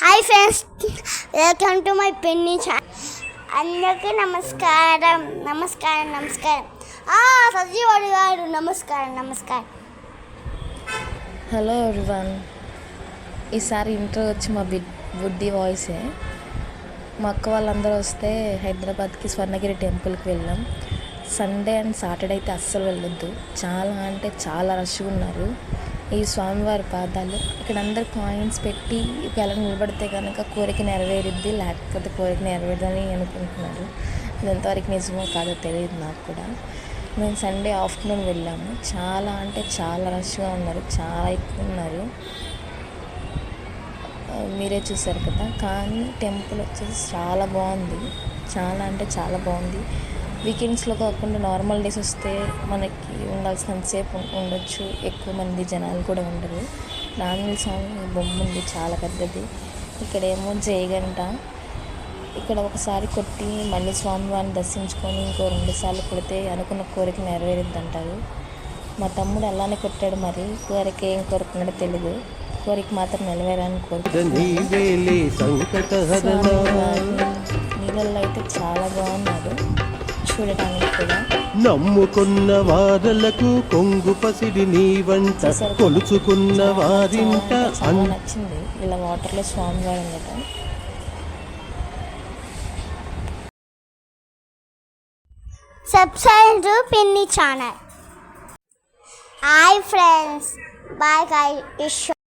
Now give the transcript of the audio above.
Hi friends, welcome to my penny channel. అందరికీ నమస్కారం. సజీవుడు గారు నమస్కారం. Hello everyone. ఈసారి ఇంట్రో వచ్చి మా బుడ్డి వాయిసే. మా అక్క వాళ్ళందరూ వస్తే హైదరాబాద్కి స్వర్ణగిరి టెంపుల్కి వెళ్ళాం. సండే అండ్ సాటర్డే అయితే అస్సలు వెళ్ళొద్దు, చాలా రష్గా ఉన్నారు. ఈ స్వామివారి పాదాలు ఇక్కడ అందరు కాయిన్స్ పెట్టి ఎలా నిలబడితే కనుక కోరిక నెరవేరుద్ది, లేకపోతే కోరిక నెరవేరదని అనుకుంటున్నారు. అది ఎంతవరకు నిజమో కాదో తెలియదు నాకు కూడా. మేము సండే ఆఫ్టర్నూన్ వెళ్ళాము. చాలా రష్గా ఉన్నారు, చాలా ఎక్కువ ఉన్నారు. మీరే చూసారు కదా. కానీ టెంపుల్ వచ్చేసి చాలా బాగుంది, చాలా బాగుంది. వీకెండ్స్లో కాకుండా నార్మల్ డేస్ వస్తే మనకి ఉండాల్సినంతసేపు ఉండొచ్చు, ఎక్కువ మంది జనాలు కూడా ఉండరు. నాంజనేయ స్వామి బొమ్మ ఉంది, చాలా పెద్దది. ఇక్కడేమో జయగంట. ఇక్కడ ఒకసారి కొట్టి మళ్ళీ స్వామివారిని దర్శించుకొని ఇంకో 2 సార్లు కొడితే అనుకున్న కోరిక నెరవేరుద్ది అంటారు. మా తమ్ముడు అలానే కొట్టాడు. మరి కోరిక ఏం కోరుకున్నాడో తెలియదు, కోరిక మాత్రం నెరవేరాలని కోరుకుంటున్నాడు. నీళ్ళల్లో అయితే చాలా బాగున్నాడు చూడటానికి కూడా. నమ్ముకున్న వారలకు కొంగు పసిడి నీ వంట కొలుచుకున్న వారింట చాలా నచ్చింది. ఇలా వాటర్లో స్వామివారు ఉండటం. Subscribe to penny channel. Hi friends, bye.